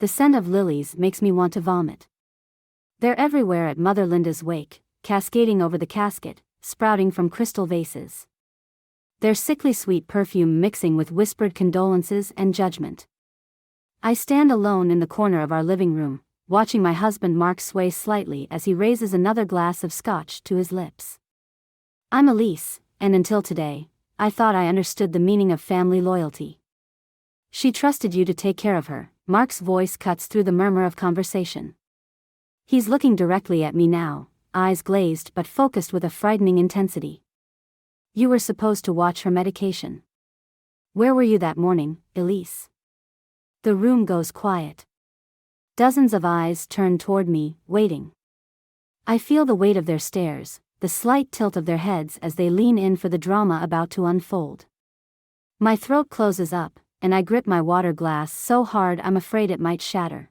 The scent of lilies makes me want to vomit. They're everywhere at Mother Linda's wake, cascading over the casket, sprouting from crystal vases. Their sickly sweet perfume mixing with whispered condolences and judgment. I stand alone in the corner of our living room, watching my husband Mark sway slightly as he raises another glass of scotch to his lips. I'm Elise, and until today, I thought I understood the meaning of family loyalty. She trusted you to take care of her. Mark's voice cuts through the murmur of conversation. He's looking directly at me now, eyes glazed but focused with a frightening intensity. You were supposed to watch her medication. Where were you that morning, Elise? The room goes quiet. Dozens of eyes turn toward me, waiting. I feel the weight of their stares, the slight tilt of their heads as they lean in for the drama about to unfold. My throat closes up, and I grip my water glass so hard I'm afraid it might shatter.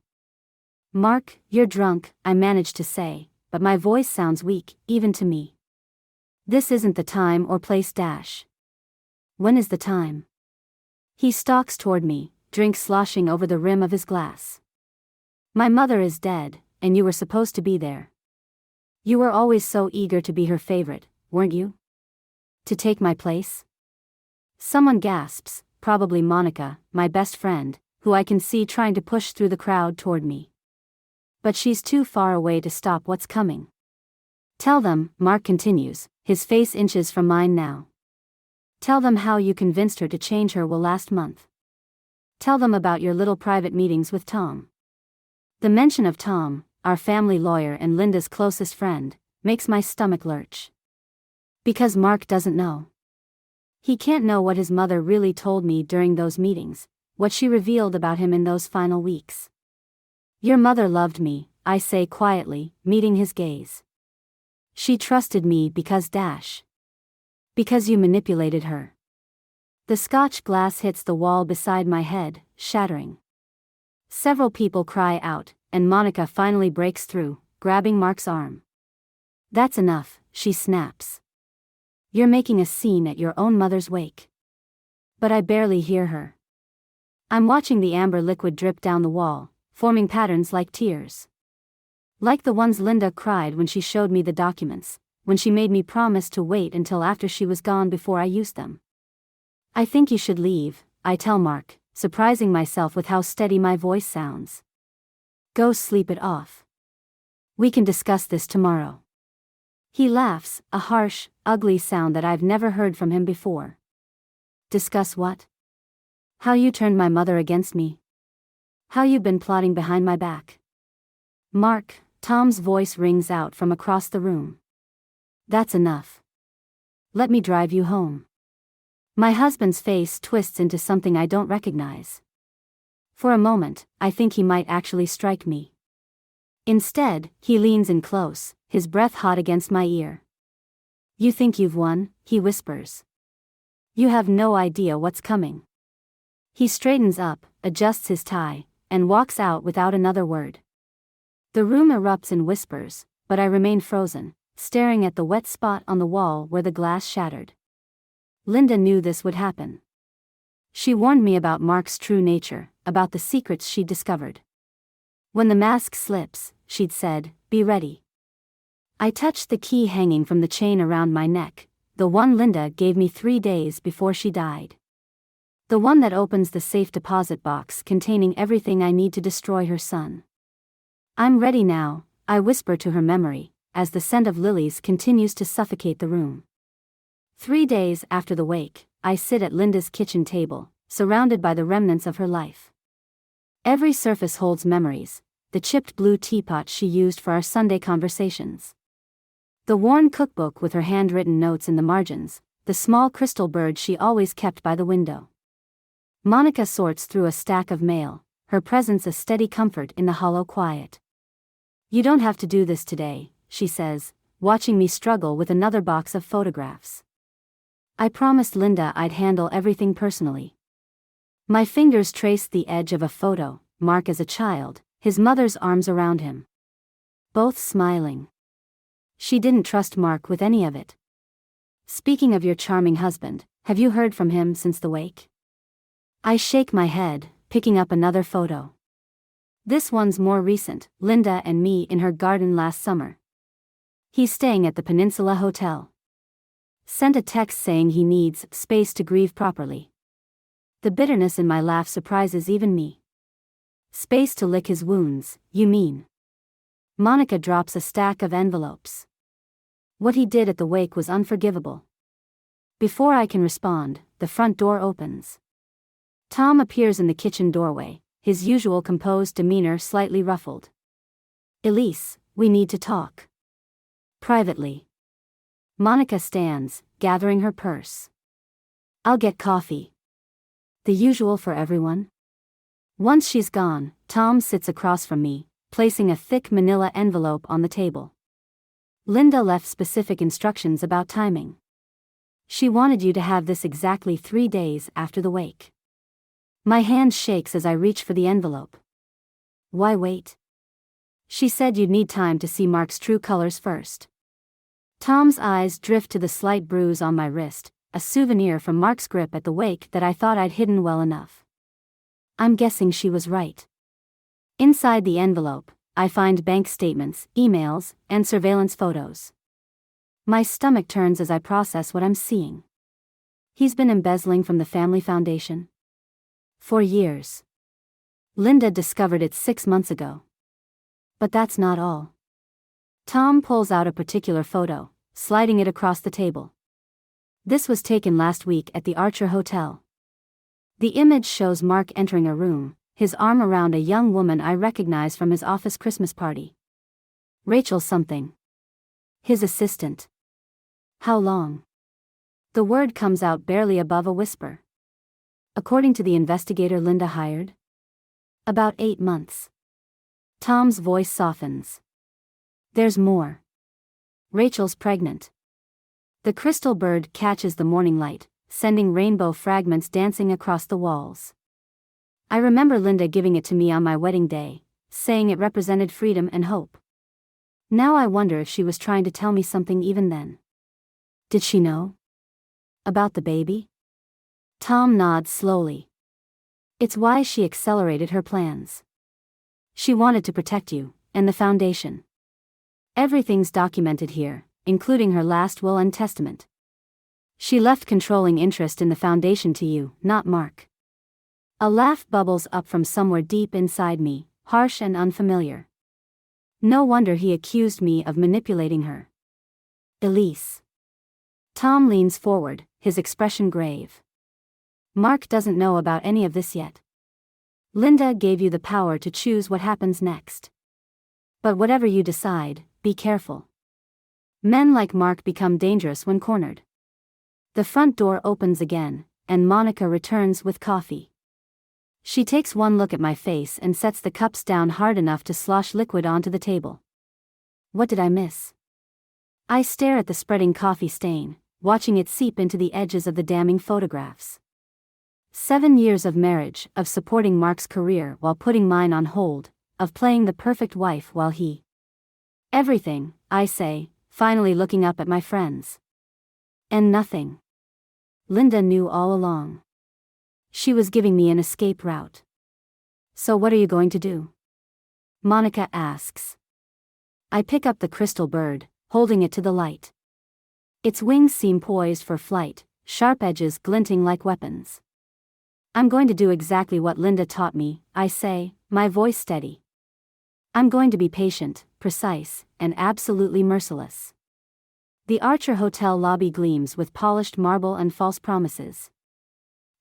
Mark, you're drunk, I manage to say, but my voice sounds weak, even to me. This isn't the time or place. When is the time? He stalks toward me, drink sloshing over the rim of his glass. My mother is dead, and you were supposed to be there. You were always so eager to be her favorite, weren't you? To take my place? Someone gasps, probably Monica, my best friend, who I can see trying to push through the crowd toward me. But she's too far away to stop what's coming. Tell them, Mark continues, his face inches from mine now. Tell them how you convinced her to change her will last month. Tell them about your little private meetings with Tom. The mention of Tom, our family lawyer and Linda's closest friend, makes my stomach lurch. Because Mark doesn't know. He can't know what his mother really told me during those meetings, what she revealed about him in those final weeks. Your mother loved me, I say quietly, meeting his gaze. She trusted me because you manipulated her. The scotch glass hits the wall beside my head, shattering. Several people cry out, and Monica finally breaks through, grabbing Mark's arm. That's enough, she snaps. You're making a scene at your own mother's wake. But I barely hear her. I'm watching the amber liquid drip down the wall, forming patterns like tears. Like the ones Linda cried when she showed me the documents, when she made me promise to wait until after she was gone before I used them. I think you should leave, I tell Mark, surprising myself with how steady my voice sounds. Go sleep it off. We can discuss this tomorrow. He laughs, a harsh, ugly sound that I've never heard from him before. Discuss what? How you turned my mother against me? How you've been plotting behind my back? Mark, Tom's voice rings out from across the room. That's enough. Let me drive you home. My husband's face twists into something I don't recognize. For a moment, I think he might actually strike me. Instead, he leans in close, his breath hot against my ear. You think you've won, he whispers. You have no idea what's coming. He straightens up, adjusts his tie, and walks out without another word. The room erupts in whispers, but I remain frozen, staring at the wet spot on the wall where the glass shattered. Linda knew this would happen. She warned me about Mark's true nature, about the secrets she'd discovered. When the mask slips, she'd said, be ready. I touched the key hanging from the chain around my neck, the one Linda gave me 3 days before she died. The one that opens the safe deposit box containing everything I need to destroy her son. I'm ready now, I whisper to her memory, as the scent of lilies continues to suffocate the room. 3 days after the wake, I sit at Linda's kitchen table, surrounded by the remnants of her life. Every surface holds memories, the chipped blue teapot she used for our Sunday conversations. The worn cookbook with her handwritten notes in the margins, the small crystal bird she always kept by the window. Monica sorts through a stack of mail, her presence a steady comfort in the hollow quiet. You don't have to do this today, she says, watching me struggle with another box of photographs. I promised Linda I'd handle everything personally. My fingers traced the edge of a photo, Mark as a child, his mother's arms around him. Both smiling. She didn't trust Mark with any of it. Speaking of your charming husband, have you heard from him since the wake? I shake my head, picking up another photo. This one's more recent, Linda and me in her garden last summer. He's staying at the Peninsula Hotel. Sent a text saying he needs space to grieve properly. The bitterness in my laugh surprises even me. Space to lick his wounds, you mean? Monica drops a stack of envelopes. What he did at the wake was unforgivable. Before I can respond, the front door opens. Tom appears in the kitchen doorway, his usual composed demeanor slightly ruffled. Elise, we need to talk. Privately. Monica stands, gathering her purse. I'll get coffee. The usual for everyone? Once she's gone, Tom sits across from me, placing a thick manila envelope on the table. Linda left specific instructions about timing. She wanted you to have this exactly 3 days after the wake. My hand shakes as I reach for the envelope. Why wait? She said you'd need time to see Mark's true colors first. Tom's eyes drift to the slight bruise on my wrist, a souvenir from Mark's grip at the wake that I thought I'd hidden well enough. I'm guessing she was right. Inside the envelope, I find bank statements, emails, and surveillance photos. My stomach turns as I process what I'm seeing. He's been embezzling from the family foundation. For years. Linda discovered it 6 months ago. But that's not all. Tom pulls out a particular photo, sliding it across the table. This was taken last week at the Archer Hotel. The image shows Mark entering a room, his arm around a young woman I recognize from his office Christmas party. Rachel something. His assistant. How long? The word comes out barely above a whisper. According to the investigator Linda hired? About 8 months. Tom's voice softens. There's more. Rachel's pregnant. The crystal bird catches the morning light, sending rainbow fragments dancing across the walls. I remember Linda giving it to me on my wedding day, saying it represented freedom and hope. Now I wonder if she was trying to tell me something even then. Did she know? About the baby? Tom nods slowly. It's why she accelerated her plans. She wanted to protect you, and the foundation. Everything's documented here, including her last will and testament. She left controlling interest in the foundation to you, not Mark. A laugh bubbles up from somewhere deep inside me, harsh and unfamiliar. No wonder he accused me of manipulating her. Elise. Tom leans forward, his expression grave. Mark doesn't know about any of this yet. Linda gave you the power to choose what happens next. But whatever you decide, be careful. Men like Mark become dangerous when cornered. The front door opens again, and Monica returns with coffee. She takes one look at my face and sets the cups down hard enough to slosh liquid onto the table. What did I miss? I stare at the spreading coffee stain, watching it seep into the edges of the damning photographs. 7 years of marriage, of supporting Mark's career while putting mine on hold, of playing the perfect wife while he... Everything, I say, finally looking up at my friends. And nothing. Linda knew all along. She was giving me an escape route. So what are you going to do? Monica asks. I pick up the crystal bird, holding it to the light. Its wings seem poised for flight, sharp edges glinting like weapons. I'm going to do exactly what Linda taught me, I say, my voice steady. I'm going to be patient, precise, and absolutely merciless. The Archer Hotel lobby gleams with polished marble and false promises.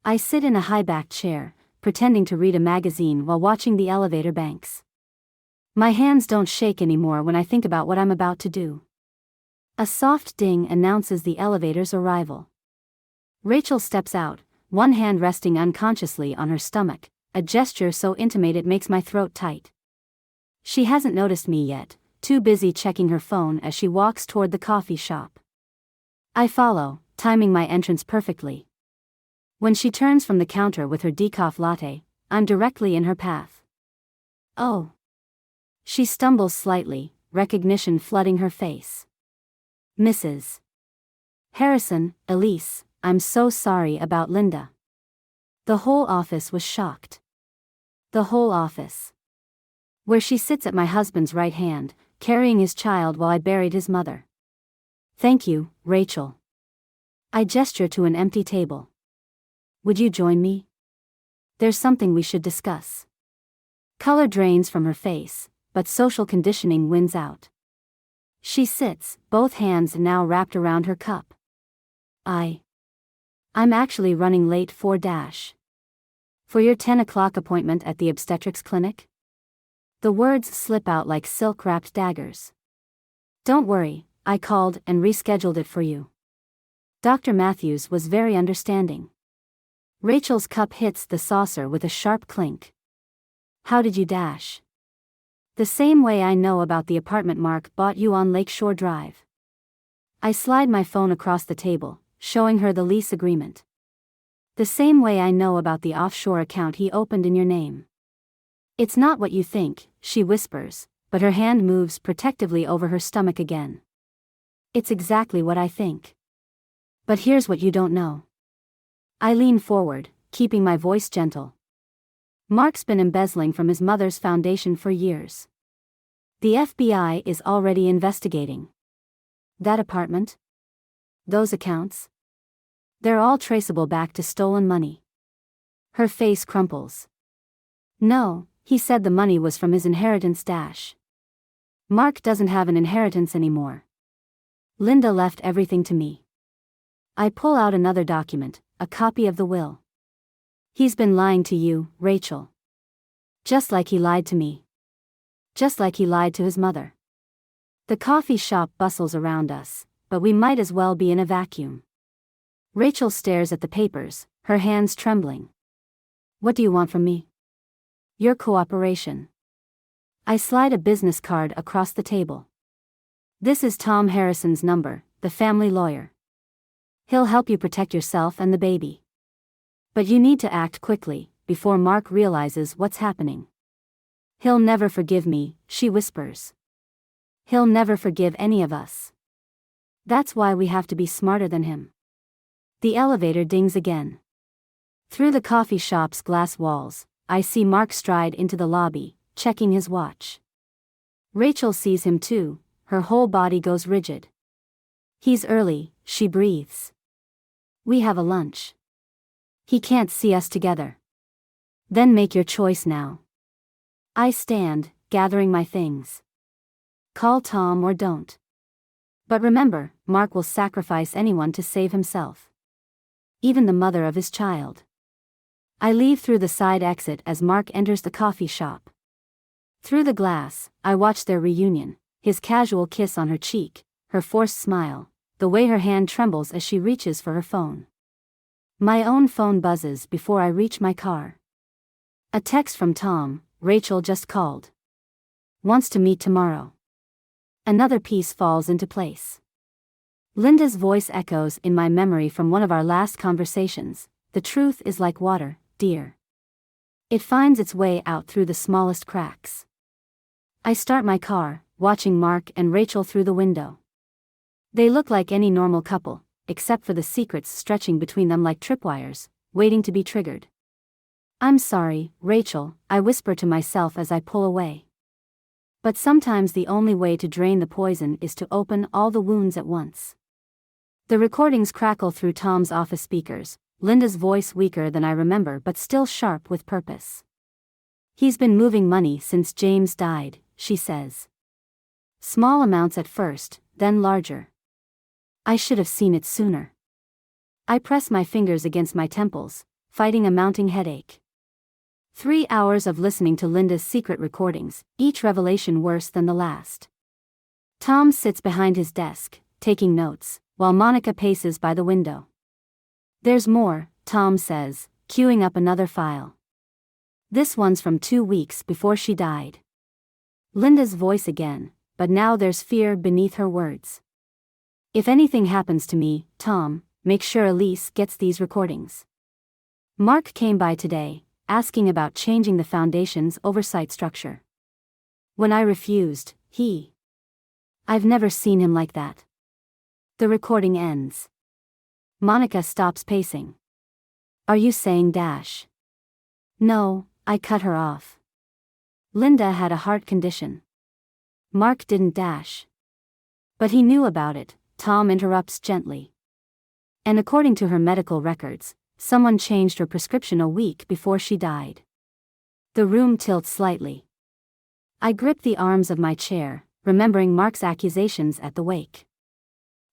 I sit in a high-backed chair, pretending to read a magazine while watching the elevator banks. My hands don't shake anymore when I think about what I'm about to do. A soft ding announces the elevator's arrival. Rachel steps out, one hand resting unconsciously on her stomach, a gesture so intimate it makes my throat tight. She hasn't noticed me yet, too busy checking her phone as she walks toward the coffee shop. I follow, timing my entrance perfectly. When she turns from the counter with her decaf latte, I'm directly in her path. Oh. She stumbles slightly, recognition flooding her face. Mrs. Harrison, Elise, I'm so sorry about Linda. The whole office was shocked. The whole office. where she sits at my husband's right hand, carrying his child while I buried his mother. Thank you, Rachel. I gesture to an empty table. Would you join me? There's something we should discuss. Color drains from her face, but social conditioning wins out. She sits, both hands now wrapped around her cup. I'm actually running late for your 10 o'clock appointment at the obstetrics clinic? The words slip out like silk-wrapped daggers. Don't worry, I called and rescheduled it for you. Dr. Matthews was very understanding. Rachel's cup hits the saucer with a sharp clink. How did you dash? The same way I know about the apartment Mark bought you on Lakeshore Drive. I slide my phone across the table, showing her the lease agreement. The same way I know about the offshore account he opened in your name. It's not what you think, she whispers, but her hand moves protectively over her stomach again. It's exactly what I think. But here's what you don't know. I lean forward, keeping my voice gentle. Mark's been embezzling from his mother's foundation for years. The FBI is already investigating. That apartment? Those accounts? They're all traceable back to stolen money. Her face crumples. No, he said the money was from his inheritance Mark doesn't have an inheritance anymore. Linda left everything to me. I pull out another document, a copy of the will. He's been lying to you, Rachel. Just like he lied to me. Just like he lied to his mother. The coffee shop bustles around us, but we might as well be in a vacuum. Rachel stares at the papers, her hands trembling. What do you want from me? Your cooperation. I slide a business card across the table. This is Tom Harrison's number, the family lawyer. He'll help you protect yourself and the baby. But you need to act quickly, before Mark realizes what's happening. He'll never forgive me, she whispers. He'll never forgive any of us. That's why we have to be smarter than him. The elevator dings again. Through the coffee shop's glass walls, I see Mark stride into the lobby, checking his watch. Rachel sees him too, her whole body goes rigid. He's early, she breathes. We have a lunch. He can't see us together. Then make your choice now. I stand, gathering my things. Call Tom or don't. But remember, Mark will sacrifice anyone to save himself. Even the mother of his child. I leave through the side exit as Mark enters the coffee shop. Through the glass, I watch their reunion, his casual kiss on her cheek, her forced smile, the way her hand trembles as she reaches for her phone. My own phone buzzes before I reach my car. A text from Tom, Rachel just called. Wants to meet tomorrow. Another piece falls into place. Linda's voice echoes in my memory from one of our last conversations. The truth is like water, dear. It finds its way out through the smallest cracks. I start my car, watching Mark and Rachel through the window. They look like any normal couple, except for the secrets stretching between them like tripwires, waiting to be triggered. I'm sorry, Rachel, I whisper to myself as I pull away. But sometimes the only way to drain the poison is to open all the wounds at once. The recordings crackle through Tom's office speakers, Linda's voice weaker than I remember but still sharp with purpose. He's been moving money since James died, she says. Small amounts at first, then larger. I should have seen it sooner. I press my fingers against my temples, fighting a mounting headache. 3 hours of listening to Linda's secret recordings, each revelation worse than the last. Tom sits behind his desk, taking notes, while Monica paces by the window. There's more, Tom says, queuing up another file. This one's from 2 weeks before she died. Linda's voice again, but now there's fear beneath her words. If anything happens to me, Tom, make sure Elise gets these recordings. Mark came by today, asking about changing the foundation's oversight structure. When I refused, I've never seen him like that. The recording ends. Monica stops pacing. Are you saying ? No, I cut her off. Linda had a heart condition. Mark didn't dash. But he knew about it, Tom interrupts gently. And according to her medical records, someone changed her prescription a week before she died. The room tilts slightly. I grip the arms of my chair, remembering Mark's accusations at the wake.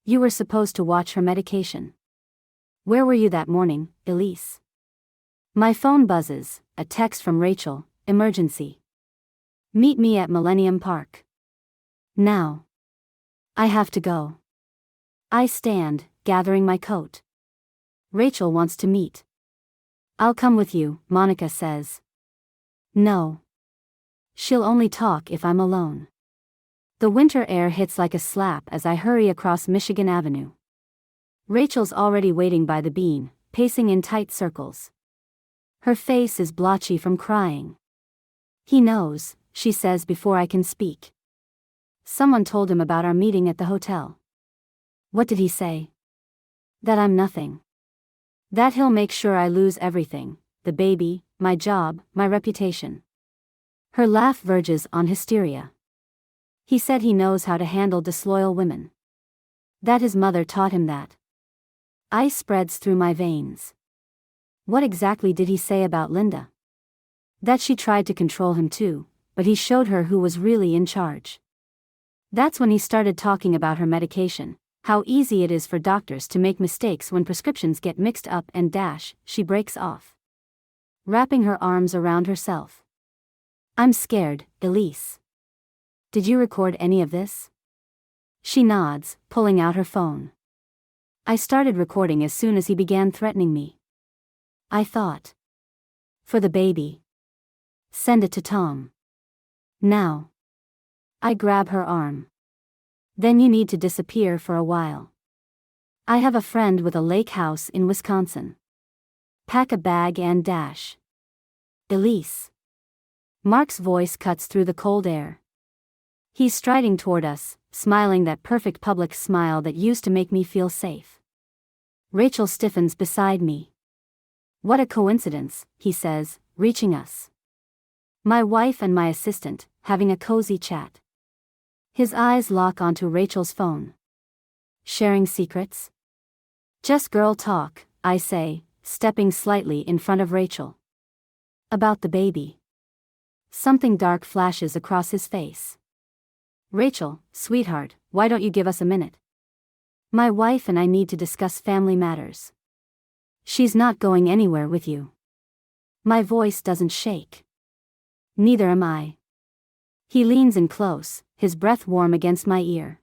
You were supposed to watch her medication. Where were you that morning, Elise? My phone buzzes, a text from Rachel, emergency. Meet me at Millennium Park. Now. I have to go. I stand, gathering my coat. Rachel wants to meet. I'll come with you, Monica says. No. She'll only talk if I'm alone. The winter air hits like a slap as I hurry across Michigan Avenue. Rachel's already waiting by the bean, pacing in tight circles. Her face is blotchy from crying. He knows, she says before I can speak. Someone told him about our meeting at the hotel. What did he say? That I'm nothing. That he'll make sure I lose everything, the baby, my job, my reputation. Her laugh verges on hysteria. He said he knows how to handle disloyal women. That his mother taught him that. Ice spreads through my veins. What exactly did he say about Linda? That she tried to control him too, but he showed her who was really in charge. That's when he started talking about her medication, how easy it is for doctors to make mistakes when prescriptions get mixed up and she breaks off. Wrapping her arms around herself. I'm scared, Elise. Did you record any of this? She nods, pulling out her phone. I started recording as soon as he began threatening me. I thought. For the baby. Send it to Tom. Now. I grab her arm. Then you need to disappear for a while. I have a friend with a lake house in Wisconsin. Pack a bag and dash. Elise. Mark's voice cuts through the cold air. He's striding toward us, smiling that perfect public smile that used to make me feel safe. Rachel stiffens beside me. What a coincidence, he says, reaching us. My wife and my assistant, having a cozy chat. His eyes lock onto Rachel's phone. Sharing secrets? Just girl talk, I say, stepping slightly in front of Rachel. About the baby. Something dark flashes across his face. Rachel, sweetheart, why don't you give us a minute? My wife and I need to discuss family matters. She's not going anywhere with you. My voice doesn't shake. Neither am I. He leans in close, his breath warm against my ear.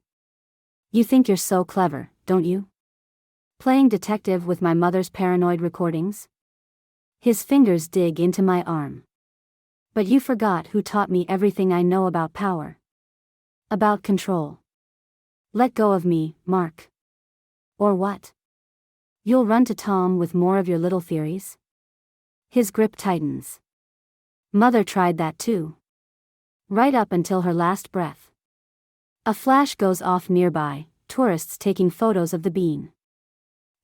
You think you're so clever, don't you? Playing detective with my mother's paranoid recordings? His fingers dig into my arm. But you forgot who taught me everything I know about power. About control. Let go of me, Mark. Or what? You'll run to Tom with more of your little theories? His grip tightens. Mother tried that too. Right up until her last breath. A flash goes off nearby, tourists taking photos of the bean.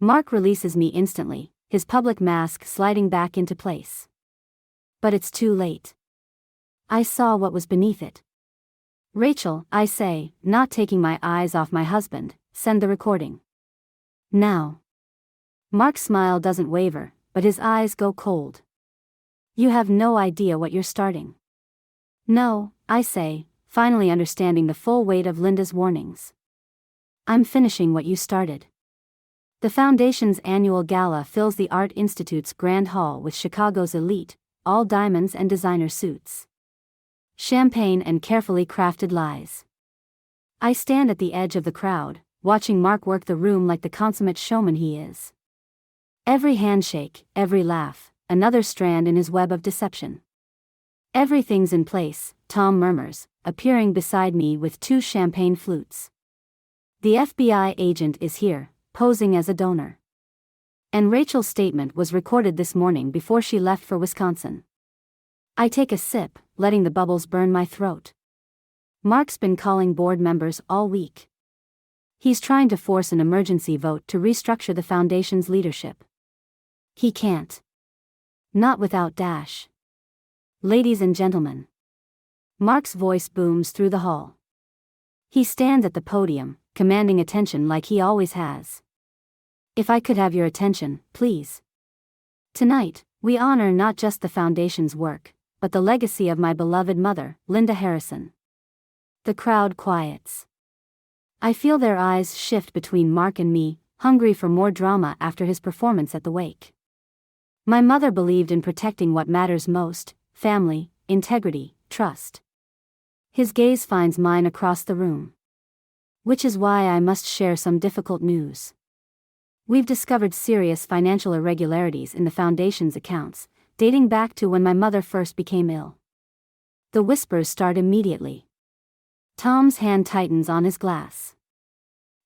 Mark releases me instantly, his public mask sliding back into place. But it's too late. I saw what was beneath it. Rachel, I say, not taking my eyes off my husband, send the recording. Now. Mark's smile doesn't waver, but his eyes go cold. You have no idea what you're starting. No, I say, finally understanding the full weight of Linda's warnings. I'm finishing what you started. The Foundation's annual gala fills the Art Institute's Grand Hall with Chicago's elite, all diamonds and designer suits. Champagne and carefully crafted lies. I stand at the edge of the crowd, watching Mark work the room like the consummate showman he is. Every handshake, every laugh, another strand in his web of deception. Everything's in place, Tom murmurs, appearing beside me with 2 champagne flutes. The FBI agent is here, posing as a donor. And Rachel's statement was recorded this morning before she left for Wisconsin. I take a sip, letting the bubbles burn my throat. Mark's been calling board members all week. He's trying to force an emergency vote to restructure the Foundation's leadership. He can't. Not without Dash. Ladies and gentlemen. Mark's voice booms through the hall. He stands at the podium, commanding attention like he always has. If I could have your attention, please. Tonight, we honor not just the Foundation's work, but the legacy of my beloved mother, Linda Harrison. The crowd quiets. I feel their eyes shift between Mark and me, hungry for more drama after his performance at the wake. My mother believed in protecting what matters most: family, integrity, trust. His gaze finds mine across the room. Which is why I must share some difficult news. We've discovered serious financial irregularities in the Foundation's accounts, dating back to when my mother first became ill. The whispers start immediately. Tom's hand tightens on his glass.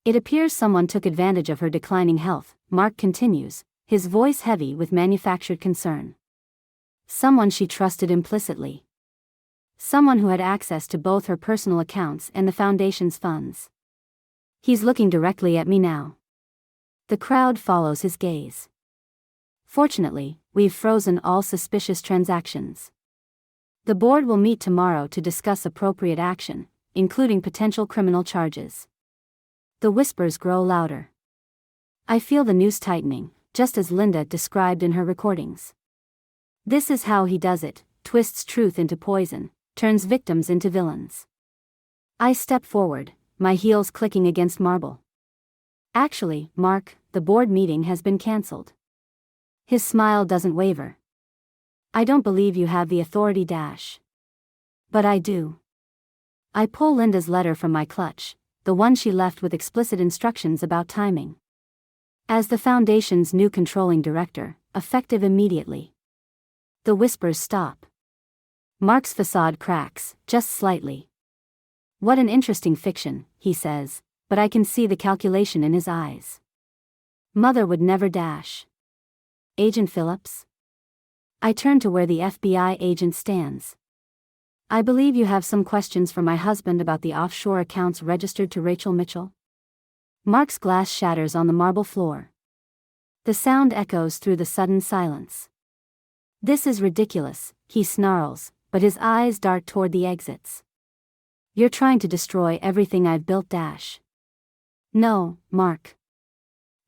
It appears someone took advantage of her declining health, Mark continues, his voice heavy with manufactured concern. Someone she trusted implicitly. Someone who had access to both her personal accounts and the Foundation's funds. He's looking directly at me now. The crowd follows his gaze. Fortunately, we've frozen all suspicious transactions. The board will meet tomorrow to discuss appropriate action, including potential criminal charges. The whispers grow louder. I feel the noose tightening, just as Linda described in her recordings. This is how he does it: twists truth into poison, turns victims into villains. I step forward, my heels clicking against marble. Actually, Mark, the board meeting has been cancelled. His smile doesn't waver. I don't believe you have the authority. But I do. I pull Linda's letter from my clutch, the one she left with explicit instructions about timing. As the Foundation's new controlling director, effective immediately. The whispers stop. Mark's facade cracks, just slightly. What an interesting fiction, he says, but I can see the calculation in his eyes. Mother would never . Agent Phillips? I turn to where the FBI agent stands. I believe you have some questions for my husband about the offshore accounts registered to Rachel Mitchell. Mark's glass shatters on the marble floor. The sound echoes through the sudden silence. This is ridiculous, he snarls, but his eyes dart toward the exits. You're trying to destroy everything I've built. No, Mark.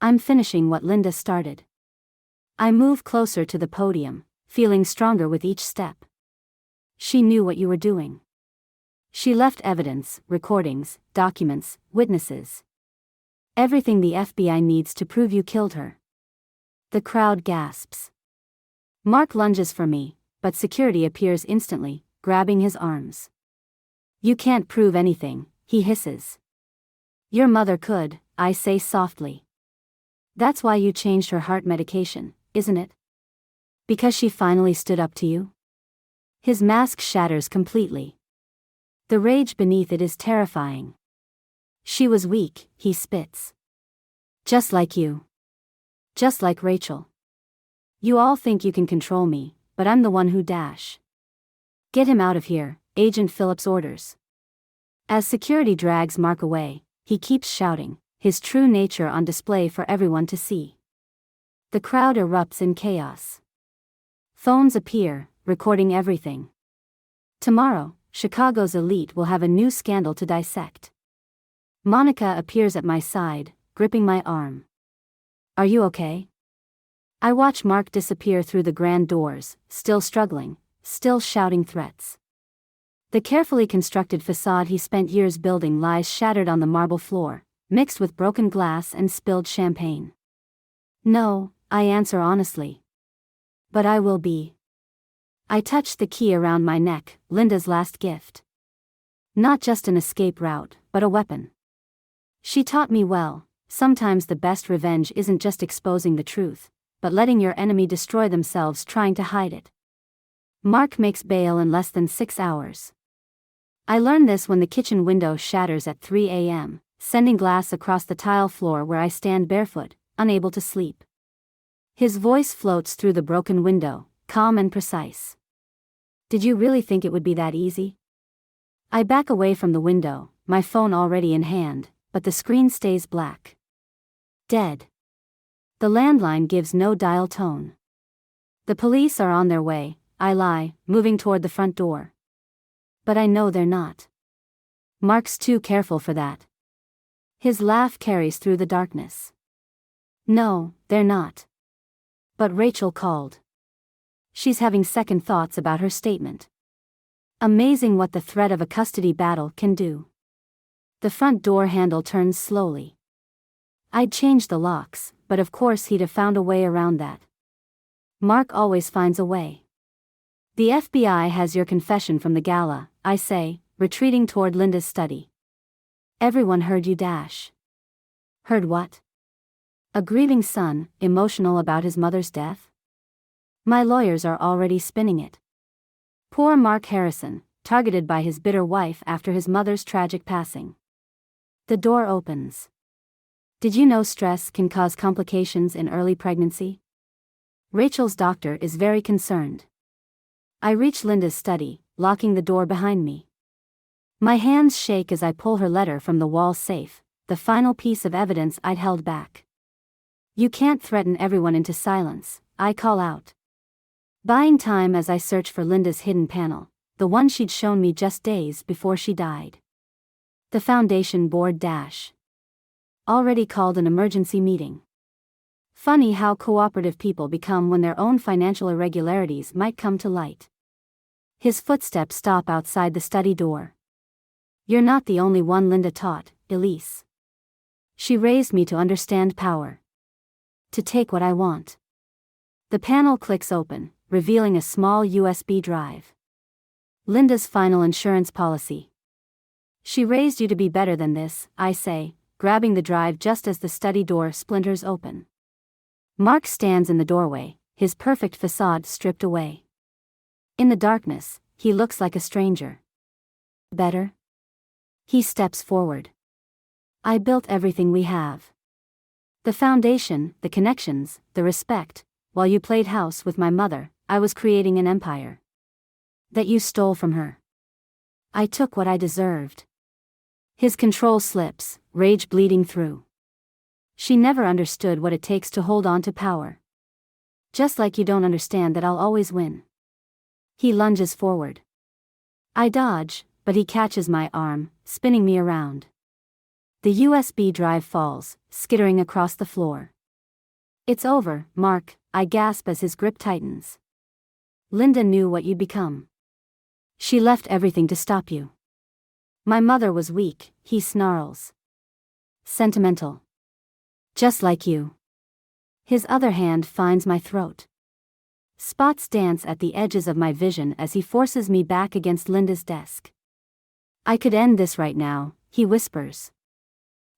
I'm finishing what Linda started. I move closer to the podium, feeling stronger with each step. She knew what you were doing. She left evidence, recordings, documents, witnesses. Everything the FBI needs to prove you killed her. The crowd gasps. Mark lunges for me, but security appears instantly, grabbing his arms. You can't prove anything, he hisses. Your mother could, I say softly. That's why you changed her heart medication, isn't it? Because she finally stood up to you? His mask shatters completely. The rage beneath it is terrifying. She was weak, he spits. Just like you. Just like Rachel. You all think you can control me, but I'm the one who . Get him out of here, Agent Phillips orders. As security drags Mark away, he keeps shouting, his true nature on display for everyone to see. The crowd erupts in chaos. Phones appear, recording everything. Tomorrow, Chicago's elite will have a new scandal to dissect. Monica appears at my side, gripping my arm. Are you okay? I watch Mark disappear through the grand doors, still struggling, still shouting threats. The carefully constructed facade he spent years building lies shattered on the marble floor, mixed with broken glass and spilled champagne. No, I answer honestly. But I will be. I touch the key around my neck, Linda's last gift. Not just an escape route, but a weapon. She taught me well, sometimes the best revenge isn't just exposing the truth, but letting your enemy destroy themselves trying to hide it. Mark makes bail in less than 6 hours. I learn this when the kitchen window shatters at 3 a.m., sending glass across the tile floor where I stand barefoot, unable to sleep. His voice floats through the broken window, calm and precise. Did you really think it would be that easy? I back away from the window, my phone already in hand, but the screen stays black. Dead. The landline gives no dial tone. The police are on their way, I lie, moving toward the front door. But I know they're not. Mark's too careful for that. His laugh carries through the darkness. No, they're not. But Rachel called. She's having second thoughts about her statement. Amazing what the threat of a custody battle can do. The front door handle turns slowly. I'd changed the locks, but of course he'd have found a way around that. Mark always finds a way. The FBI has your confession from the gala, I say, retreating toward Linda's study. Everyone heard you dash. Heard what? A grieving son, emotional about his mother's death? My lawyers are already spinning it. Poor Mark Harrison, targeted by his bitter wife after his mother's tragic passing. The door opens. Did you know stress can cause complications in early pregnancy? Rachel's doctor is very concerned. I reach Linda's study, locking the door behind me. My hands shake as I pull her letter from the wall safe, the final piece of evidence I'd held back. You can't threaten everyone into silence, I call out. Buying time as I search for Linda's hidden panel, the one she'd shown me just days before she died. The foundation board dash. Already called an emergency meeting. Funny how cooperative people become when their own financial irregularities might come to light. His footsteps stop outside the study door. You're not the only one Linda taught, Elise. She raised me to understand power. To take what I want. The panel clicks open, revealing a small USB drive. Linda's final insurance policy. She raised you to be better than this, I say, grabbing the drive just as the study door splinters open. Mark stands in the doorway, his perfect facade stripped away. In the darkness, he looks like a stranger. Better? He steps forward. I built everything we have. The foundation, the connections, the respect. While you played house with my mother, I was creating an empire. That you stole from her. I took what I deserved. His control slips, rage bleeding through. She never understood what it takes to hold on to power. Just like you don't understand that I'll always win. He lunges forward. I dodge, but he catches my arm, spinning me around. The USB drive falls, skittering across the floor. It's over, Mark, I gasp as his grip tightens. Linda knew what you'd become. She left everything to stop you. My mother was weak, he snarls. Sentimental. Just like you. His other hand finds my throat. Spots dance at the edges of my vision as he forces me back against Linda's desk. I could end this right now, he whispers.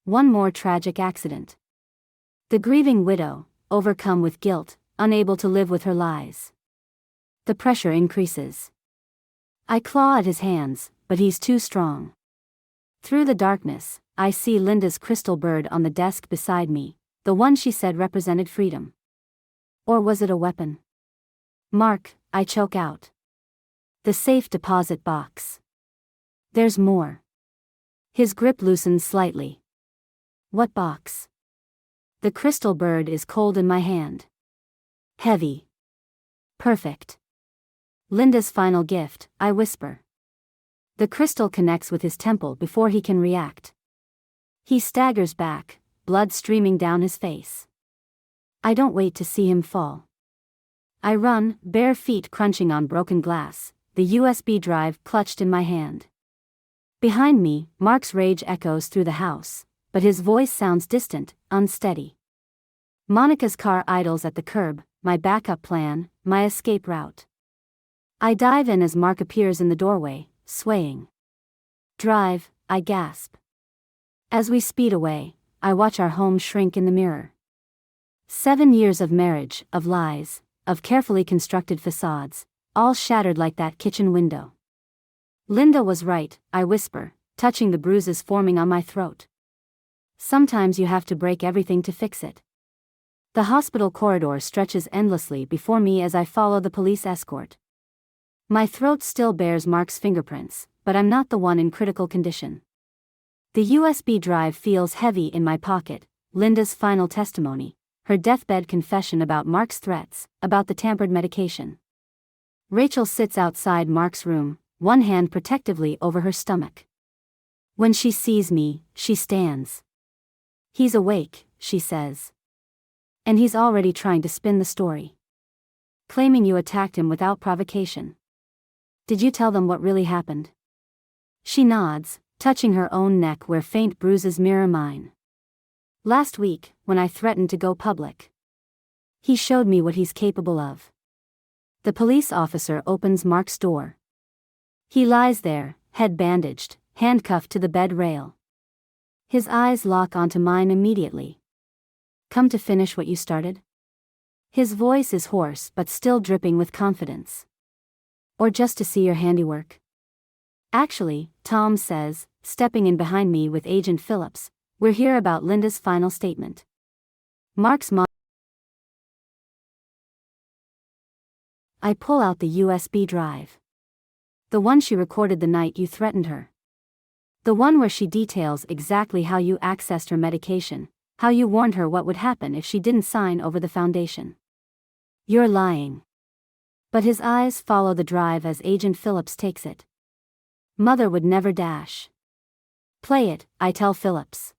One more tragic accident. The grieving widow, overcome with guilt, unable to live with her lies. The pressure increases. I claw at his hands, but he's too strong. Through the darkness, I see Linda's crystal bird on the desk beside me, the one she said represented freedom. Or was it a weapon? Mark, I choke out. The safe deposit box. There's more. His grip loosens slightly. What box? The crystal bird is cold in my hand. Heavy. Perfect. Linda's final gift, I whisper. The crystal connects with his temple before he can react. He staggers back, blood streaming down his face. I don't wait to see him fall. I run, bare feet crunching on broken glass, the USB drive clutched in my hand. Behind me, Mark's rage echoes through the house, but his voice sounds distant, unsteady. Monica's car idles at the curb, my backup plan, my escape route. I dive in as Mark appears in the doorway, swaying. Drive, I gasp. As we speed away, I watch our home shrink in the mirror. 7 years of marriage, of lies, of carefully constructed facades, all shattered like that kitchen window. Linda was right, I whisper, touching the bruises forming on my throat. Sometimes you have to break everything to fix it. The hospital corridor stretches endlessly before me as I follow the police escort. My throat still bears Mark's fingerprints, but I'm not the one in critical condition. The USB drive feels heavy in my pocket, Linda's final testimony, her deathbed confession about Mark's threats, about the tampered medication. Rachel sits outside Mark's room, one hand protectively over her stomach. When she sees me, she stands. He's awake, she says. And he's already trying to spin the story. Claiming you attacked him without provocation. Did you tell them what really happened? She nods, touching her own neck where faint bruises mirror mine. Last week, when I threatened to go public. He showed me what he's capable of. The police officer opens Mark's door. He lies there, head bandaged, handcuffed to the bed rail. His eyes lock onto mine immediately. Come to finish what you started? His voice is hoarse but still dripping with confidence. Or just to see your handiwork? Actually, Tom says, stepping in behind me with Agent Phillips, we're here about Linda's final statement. Mark's mom. I pull out the USB drive. The one she recorded the night you threatened her. The one where she details exactly how you accessed her medication, how you warned her what would happen if she didn't sign over the foundation. You're lying. But his eyes follow the drive as Agent Phillips takes it. Mother would never dash. Play it, I tell Phillips.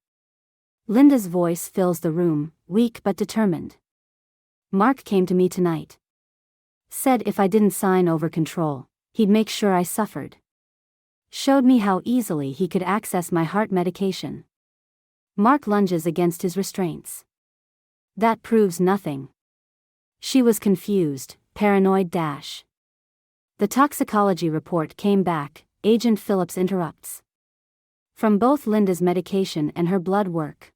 Linda's voice fills the room, weak but determined. Mark came to me tonight. Said if I didn't sign over control, he'd make sure I suffered. Showed me how easily he could access my heart medication. Mark lunges against his restraints. That proves nothing. She was confused, paranoid dash. The toxicology report came back, Agent Phillips interrupts. From both Linda's medication and her blood work.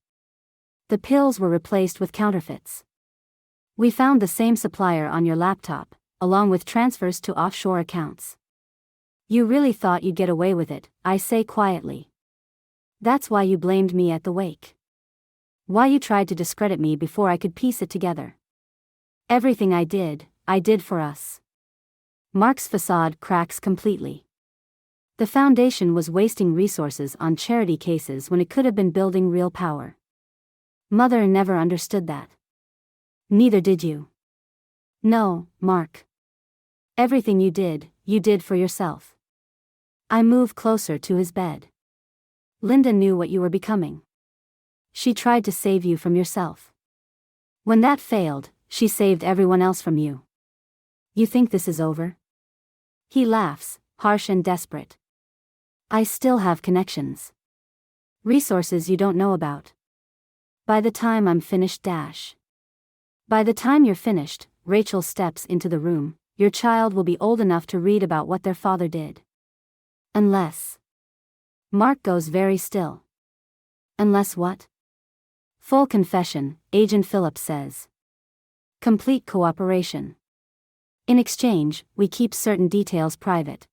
The pills were replaced with counterfeits. We found the same supplier on your laptop, along with transfers to offshore accounts. You really thought you'd get away with it, I say quietly. That's why you blamed me at the wake. Why you tried to discredit me before I could piece it together. Everything I did for us. Mark's facade cracks completely. The foundation was wasting resources on charity cases when it could have been building real power. Mother never understood that. Neither did you. No, Mark. Everything you did for yourself. I move closer to his bed. Linda knew what you were becoming. She tried to save you from yourself. When that failed, she saved everyone else from you. You think this is over? He laughs, harsh and desperate. I still have connections. Resources you don't know about. By the time I'm finished dash. By the time you're finished, Rachel steps into the room, your child will be old enough to read about what their father did. Unless. Mark goes very still. Unless what? Full confession, Agent Phillips says. Complete cooperation. In exchange, we keep certain details private.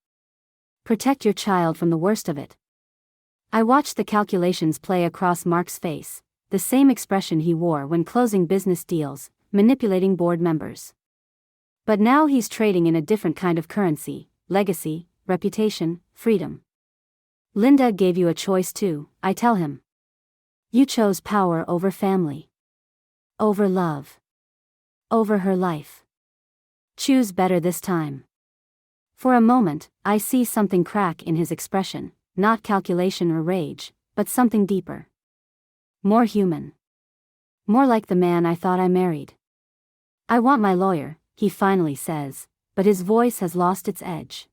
Protect your child from the worst of it. I watched the calculations play across Mark's face, the same expression he wore when closing business deals, manipulating board members. But now he's trading in a different kind of currency, legacy, reputation, freedom. Linda gave you a choice too, I tell him. You chose power over family. Over love. Over her life. Choose better this time. For a moment, I see something crack in his expression, not calculation or rage, but something deeper. More human. More like the man I thought I married. I want my lawyer, he finally says, but his voice has lost its edge.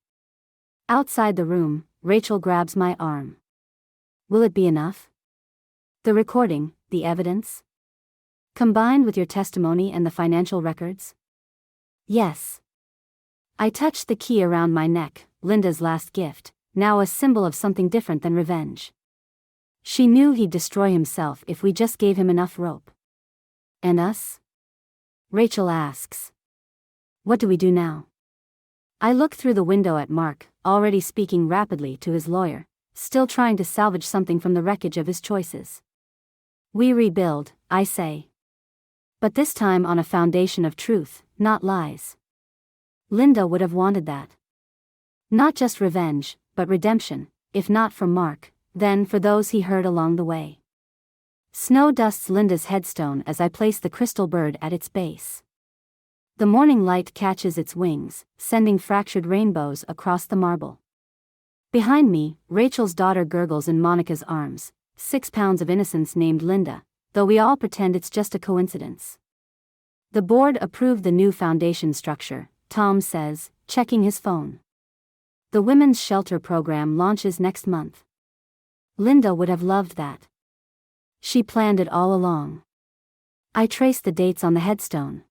Outside the room, Rachel grabs my arm. Will it be enough? The recording, the evidence? Combined with your testimony and the financial records? Yes. I touched the key around my neck, Linda's last gift, now a symbol of something different than revenge. She knew he'd destroy himself if we just gave him enough rope. And us? Rachel asks. What do we do now? I look through the window at Mark, already speaking rapidly to his lawyer, still trying to salvage something from the wreckage of his choices. We rebuild, I say. But this time on a foundation of truth, not lies. Linda would have wanted that. Not just revenge, but redemption, if not for Mark, then for those he hurt along the way. Snow dusts Linda's headstone as I place the crystal bird at its base. The morning light catches its wings, sending fractured rainbows across the marble. Behind me, Rachel's daughter gurgles in Monica's arms, 6 pounds of innocence named Linda, though we all pretend it's just a coincidence. The board approved the new foundation structure, Tom says, checking his phone. The women's shelter program launches next month. Linda would have loved that. She planned it all along. I traced the dates on the headstone.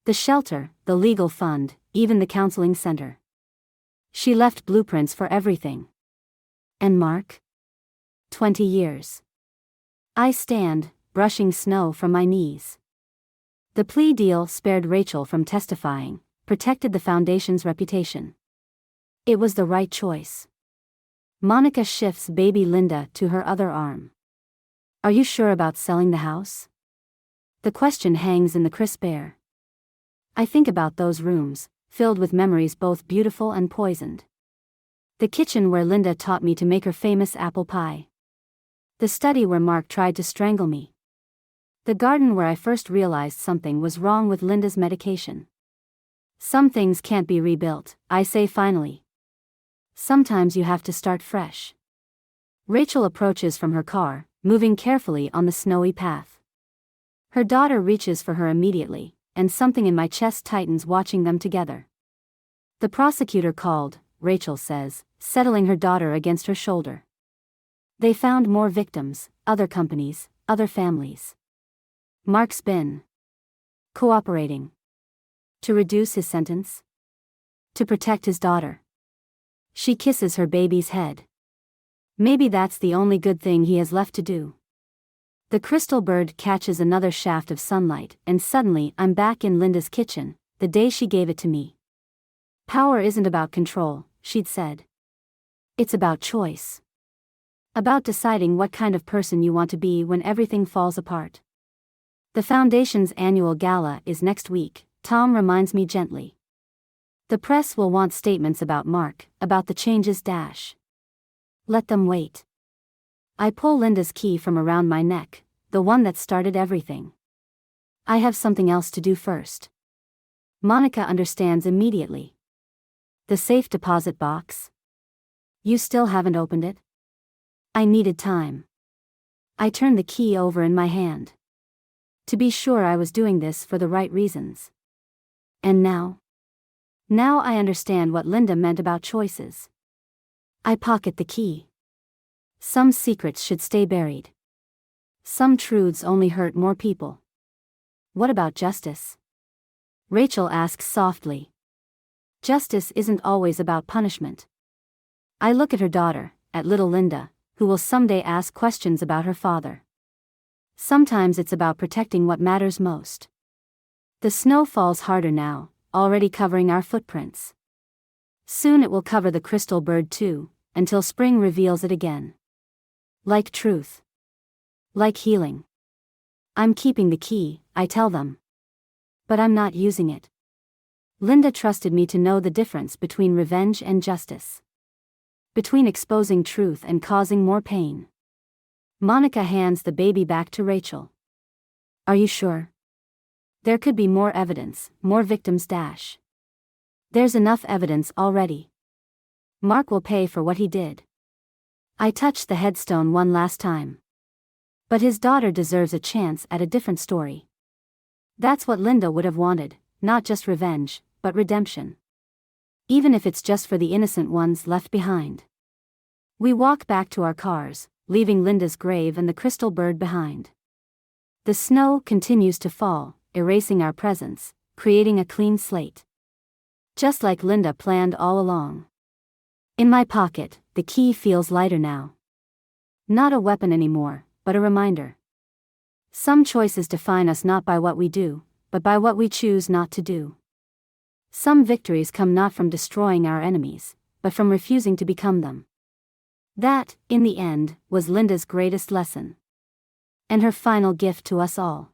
The shelter, the legal fund, even the counseling center. She left blueprints for everything. And Mark? 20 years. I stand, brushing snow from my knees. The plea deal spared Rachel from testifying, protected the foundation's reputation. It was the right choice. Monica shifts baby Linda to her other arm. Are you sure about selling the house? The question hangs in the crisp air. I think about those rooms, filled with memories both beautiful and poisoned. The kitchen where Linda taught me to make her famous apple pie. The study where Mark tried to strangle me. The garden where I first realized something was wrong with Linda's medication. Some things can't be rebuilt, I say finally. Sometimes you have to start fresh. Rachel approaches from her car, moving carefully on the snowy path. Her daughter reaches for her immediately, and something in my chest tightens watching them together. The prosecutor called, Rachel says, settling her daughter against her shoulder. They found more victims, other companies, other families. Mark's been cooperating. To reduce his sentence? To protect his daughter. She kisses her baby's head. Maybe that's the only good thing he has left to do. The crystal bird catches another shaft of sunlight, and suddenly I'm back in Linda's kitchen, the day she gave it to me. Power isn't about control, she'd said. It's about choice. About deciding what kind of person you want to be when everything falls apart. The foundation's annual gala is next week, Tom reminds me gently. The press will want statements about Mark, about the changes. Let them wait. I pull Linda's key from around my neck, the one that started everything. I have something else to do first. Monica understands immediately. The safe deposit box? You still haven't opened it? I needed time. I turned the key over in my hand. To be sure I was doing this for the right reasons. And now? Now I understand what Linda meant about choices. I pocket the key. Some secrets should stay buried. Some truths only hurt more people. What about justice? Rachel asks softly. Justice isn't always about punishment. I look at her daughter, at little Linda, who will someday ask questions about her father. Sometimes it's about protecting what matters most. The snow falls harder now, already covering our footprints. Soon it will cover the crystal bird too, until spring reveals it again. Like truth. Like healing. I'm keeping the key, I tell them. But I'm not using it. Linda trusted me to know the difference between revenge and justice. Between exposing truth and causing more pain. Monica hands the baby back to Rachel. Are you sure? There could be more evidence, more victims. There's enough evidence already. Mark will pay for what he did. I touched the headstone one last time. But his daughter deserves a chance at a different story. That's what Linda would have wanted, not just revenge, but redemption. Even if it's just for the innocent ones left behind. We walk back to our cars, leaving Linda's grave and the crystal bird behind. The snow continues to fall, erasing our presence, creating a clean slate. Just like Linda planned all along. In my pocket, the key feels lighter now. Not a weapon anymore, but a reminder. Some choices define us not by what we do, but by what we choose not to do. Some victories come not from destroying our enemies, but from refusing to become them. That, in the end, was Linda's greatest lesson. And her final gift to us all.